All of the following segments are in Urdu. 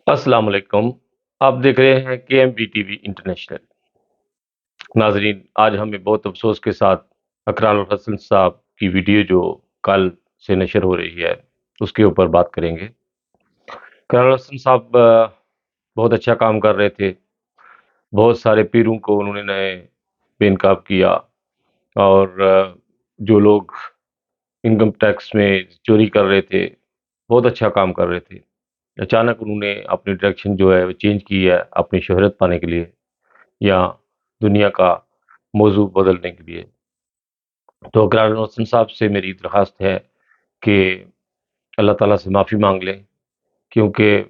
السلام علیکم۔ آپ دیکھ رہے ہیں کے M B T V International. ناظرین، آج ہمیں بہت افسوس کے ساتھ اقرار الحسن صاحب کی ویڈیو جو کل سے نشر ہو رہی ہے اس کے اوپر بات کریں گے۔ اقرار الحسن صاحب بہت اچھا کام کر رہے تھے، بہت سارے پیروں کو انہوں نے بے نقاب کیا، اور جو لوگ انکم ٹیکس میں چوری کر رہے تھے بہت اچھا کام کر رہے تھے۔ اچانک انہوں نے اپنی ڈائریکشن جو ہے وہ چینج کی ہے اپنی شہرت پانے کے لیے یا دنیا کا موضوع بدلنے کے لیے۔ تو اقرار الحسن صاحب سے میری درخواست ہے کہ اللہ تعالیٰ سے معافی مانگ لیں، کیونکہ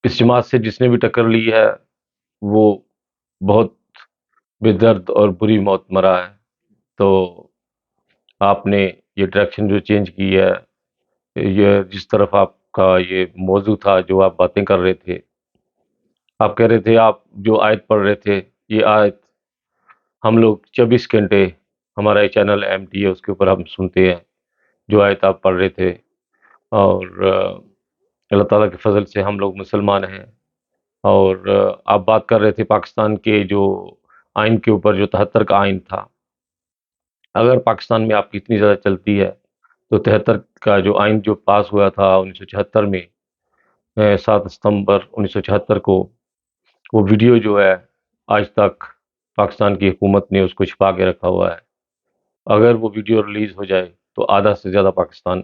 اس جماعت سے جس نے بھی ٹکر لی ہے وہ بہت بے درد اور بری موت مرا ہے۔ تو آپ نے یہ ڈائریکشن جو چینج کی ہے، یہ جس طرف آپ کا یہ موضوع تھا جو آپ باتیں کر رہے تھے، آپ کہہ رہے تھے، آپ جو آیت پڑھ رہے تھے، یہ آیت ہم لوگ 24 گھنٹے ہمارا یہ چینل ایم ٹی ہے اس کے اوپر ہم سنتے ہیں، جو آیت آپ پڑھ رہے تھے، اور اللہ تعالیٰ کے فضل سے ہم لوگ مسلمان ہیں۔ اور آپ بات کر رہے تھے پاکستان کے جو آئین کے اوپر، جو 73 کا آئین تھا، اگر پاکستان میں آپ کی اتنی زیادہ چلتی ہے تو 73 کا جو آئین جو پاس ہوا تھا 1974 میں، 7 ستمبر 1974 کو، وہ ویڈیو جو ہے آج تک پاکستان کی حکومت نے اس کو چھپا کے رکھا ہوا ہے۔ اگر وہ ویڈیو ریلیز ہو جائے تو آدھا سے زیادہ پاکستان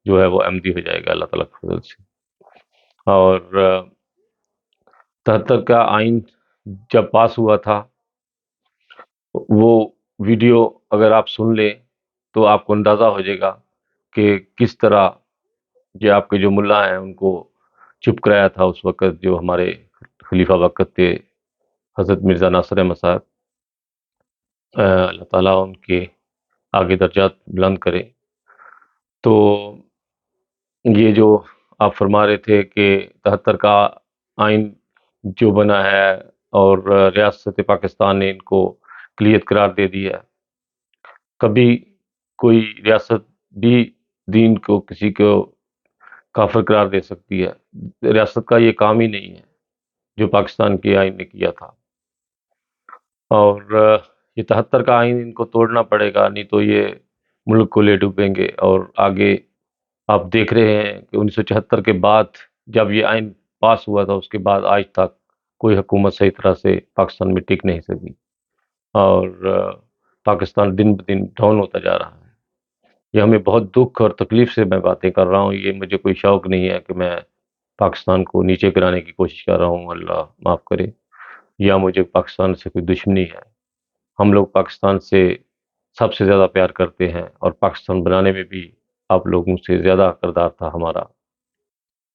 جو ہے وہ احمدی ہو جائے گا اللہ تعالیٰ کے فضل سے۔ اور 73 کا آئین جب پاس ہوا تھا، وہ ویڈیو اگر آپ سن لیں تو آپ کو اندازہ ہو جائے گا کہ کس طرح جو آپ کے جو ملا ہیں ان کو چپ کرایا تھا اس وقت، جو ہمارے خلیفہ وقت تھے حضرت مرزا ناصر احمد صاحب، اللہ تعالیٰ ان کے آگے درجات بلند کرے۔ تو یہ جو آپ فرما رہے تھے کہ 73 کا آئین جو بنا ہے اور ریاست پاکستان نے ان کو اقلیت قرار دے دی ہے، کبھی کوئی ریاست بھی دین کو کسی کو کافر قرار دے سکتی ہے؟ ریاست کا یہ کام ہی نہیں ہے جو پاکستان کے آئین نے کیا تھا۔ اور یہ 73 کا آئین ان کو توڑنا پڑے گا، نہیں تو یہ ملک کو لے ڈوبیں گے۔ اور آگے آپ دیکھ رہے ہیں کہ 1974 کے بعد جب یہ آئین پاس ہوا تھا، اس کے بعد آج تک کوئی حکومت صحیح طرح سے پاکستان میں ٹک نہیں سکی، اور پاکستان دن بدن ڈاؤن ہوتا جا رہا ہے۔ یہ ہمیں بہت دکھ اور تکلیف سے میں باتیں کر رہا ہوں، یہ مجھے کوئی شوق نہیں ہے کہ میں پاکستان کو نیچے گرانے کی کوشش کر رہا ہوں، اللہ معاف کرے، یا مجھے پاکستان سے کوئی دشمنی ہے۔ ہم لوگ پاکستان سے سب سے زیادہ پیار کرتے ہیں، اور پاکستان بنانے میں بھی آپ لوگوں سے زیادہ کردار تھا ہمارا،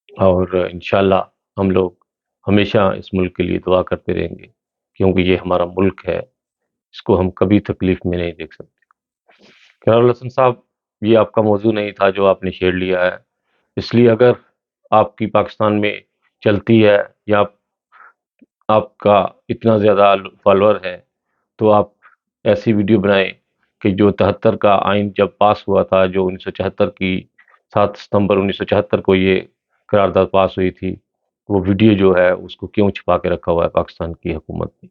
اور انشاءاللہ ہم لوگ ہمیشہ اس ملک کے لیے دعا کرتے رہیں گے، کیونکہ یہ ہمارا ملک ہے، اس کو ہم کبھی تکلیف میں نہیں دیکھ سکتے۔ قرار الحسن صاحب، یہ آپ کا موضوع نہیں تھا جو آپ نے چھیڑ لیا ہے، اس لیے اگر آپ کی پاکستان میں چلتی ہے یا آپ کا اتنا زیادہ فالوور ہے تو آپ ایسی ویڈیو بنائیں کہ جو 73 کا آئین جب پاس ہوا تھا، جو 1974 کی 7 ستمبر 1974 کو یہ قرارداد پاس ہوئی تھی، وہ ویڈیو جو ہے اس کو کیوں چھپا کے رکھا ہوا ہے پاکستان کی حکومت نے؟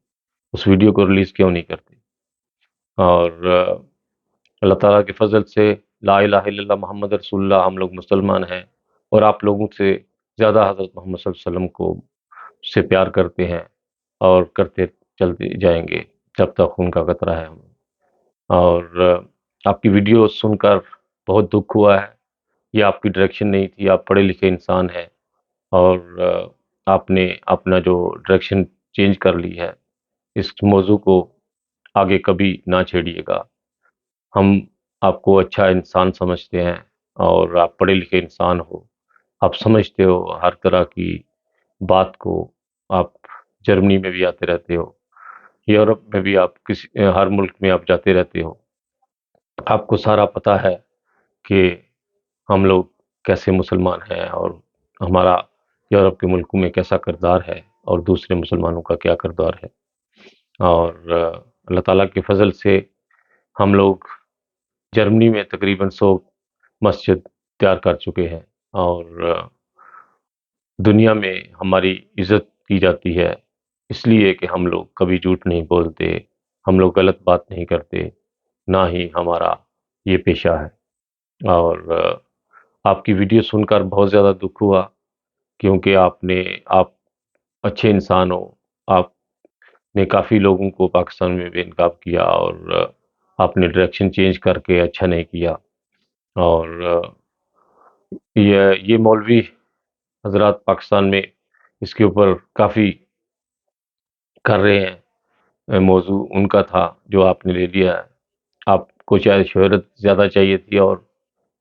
اس ویڈیو کو ریلیز کیوں نہیں کرتے؟ اور اللہ تعالیٰ کے فضل سے لا الہ الا اللہ محمد رسول اللہ، ہم لوگ مسلمان ہیں، اور آپ لوگوں سے زیادہ حضرت محمد صلی اللہ علیہ وسلم کو سے پیار کرتے ہیں، اور کرتے چلتے جائیں گے جب تک خون کا قطرہ ہے ہم۔ اور آپ کی ویڈیو سن کر بہت دکھ ہوا ہے، یہ آپ کی ڈائریکشن نہیں تھی، آپ پڑھے لکھے انسان ہیں، اور آپ نے اپنا جو ڈائریکشن چینج کر لی ہے، اس موضوع کو آگے کبھی نہ چھیڑیے گا۔ ہم آپ کو اچھا انسان سمجھتے ہیں، اور آپ پڑھے لکھے انسان ہو، آپ سمجھتے ہو ہر طرح کی بات کو، آپ جرمنی میں بھی آتے رہتے ہو، یورپ میں بھی، آپ کسی ہر ملک میں آپ جاتے رہتے ہو، آپ کو سارا پتہ ہے کہ ہم لوگ کیسے مسلمان ہیں، اور ہمارا یورپ کے ملکوں میں کیسا کردار ہے، اور دوسرے مسلمانوں کا کیا کردار ہے۔ اور اللہ تعالیٰ کے فضل سے ہم لوگ جرمنی میں تقریباً 100 مسجد تیار کر چکے ہیں، اور دنیا میں ہماری عزت کی جاتی ہے، اس لیے کہ ہم لوگ کبھی جھوٹ نہیں بولتے، ہم لوگ غلط بات نہیں کرتے، نہ ہی ہمارا یہ پیشہ ہے۔ اور آپ کی ویڈیو سن کر بہت زیادہ دکھ ہوا، کیونکہ آپ اچھے انسان ہو، آپ نے کافی لوگوں کو پاکستان میں بے نقاب کیا، اور آپ نے ڈائریکشن چینج کر کے اچھا نہیں کیا۔ اور یہ مولوی حضرات پاکستان میں اس کے اوپر کافی کر رہے ہیں، موضوع ان کا تھا جو آپ نے لے لیا ہے۔ آپ کو شاید شہرت زیادہ چاہیے تھی، اور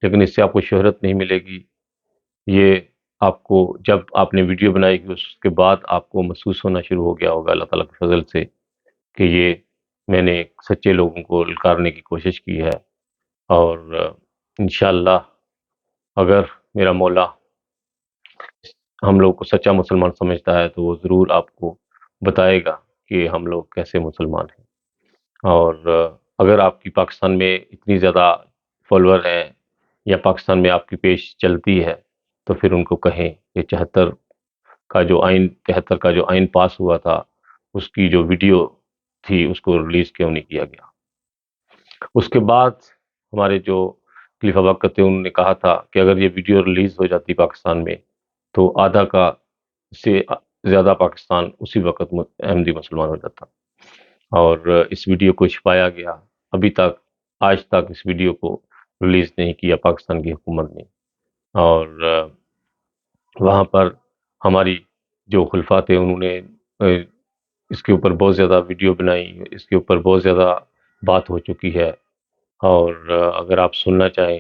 لیکن اس سے آپ کو شہرت نہیں ملے گی۔ یہ آپ کو جب آپ نے ویڈیو بنائی کہ اس کے بعد آپ کو محسوس ہونا شروع ہو گیا ہوگا اللہ تعالیٰ کے فضل سے کہ یہ میں نے سچے لوگوں کو للکارنے کی کوشش کی ہے۔ اور انشاءاللہ اگر میرا مولا ہم لوگ کو سچا مسلمان سمجھتا ہے تو وہ ضرور آپ کو بتائے گا کہ ہم لوگ کیسے مسلمان ہیں۔ اور اگر آپ کی پاکستان میں اتنی زیادہ فالوور ہیں، یا پاکستان میں آپ کی پیج چلتی ہے، تو پھر ان کو کہیں کہ 73 کا جو آئین پاس ہوا تھا، اس کی جو ویڈیو تھی اس کو ریلیز کیوں نہیں کیا گیا۔ اس کے بعد ہمارے جو خلیفہ وقت تھے انہوں نے کہا تھا کہ اگر یہ ویڈیو ریلیز ہو جاتی پاکستان میں تو آدھا کا سے زیادہ پاکستان اسی وقت احمدی مسلمان ہو جاتا۔ اور اس ویڈیو کو چھپایا گیا، ابھی تک آج تک اس ویڈیو کو ریلیز نہیں کیا پاکستان کی حکومت نے۔ اور وہاں پر ہماری جو خلفاء تھے انہوں نے اس کے اوپر بہت زیادہ ویڈیو بنائی، اس کے اوپر بہت زیادہ بات ہو چکی ہے۔ اور اگر آپ سننا چاہیں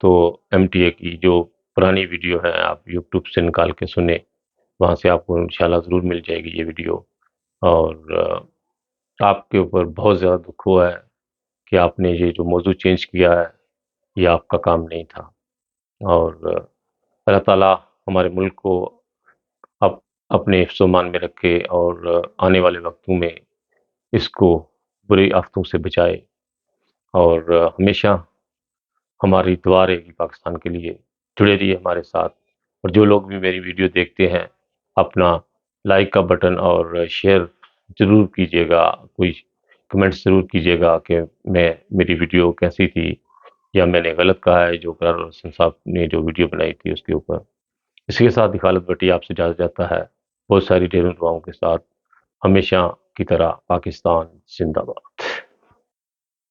تو ایم ٹی اے کی جو پرانی ویڈیو ہے آپ یوٹیوب سے نکال کے سنیں، وہاں سے آپ کو انشاءاللہ ضرور مل جائے گی یہ ویڈیو۔ اور آپ کے اوپر بہت زیادہ دکھ ہوا ہے کہ آپ نے یہ جو موضوع چینج کیا ہے یہ آپ کا کام نہیں تھا۔ اور اللہ تعالیٰ ہمارے ملک کو اپ اپنے حفظ و امان میں رکھے، اور آنے والے وقتوں میں اس کو بری آفتوں سے بچائے، اور ہمیشہ ہماری دعا رہے گی پاکستان کے لیے، جڑے رہیے ہمارے ساتھ۔ اور جو لوگ بھی میری ویڈیو دیکھتے ہیں اپنا لائک کا بٹن اور شیئر ضرور کیجیے گا، کوئی کمنٹ ضرور کیجیے گا کہ میری ویڈیو کیسی تھی، یا میں نے غلط کہا ہے جو قرار حسین صاحب نے جو ویڈیو بنائی تھی اس کے اوپر۔ اسی کے ساتھ خالد بٹی آپ سے اجازت جاتا ہے، بہت ساری ڈھیروں دعاؤں کے ساتھ۔ ہمیشہ کی طرح پاکستان زندہ باد۔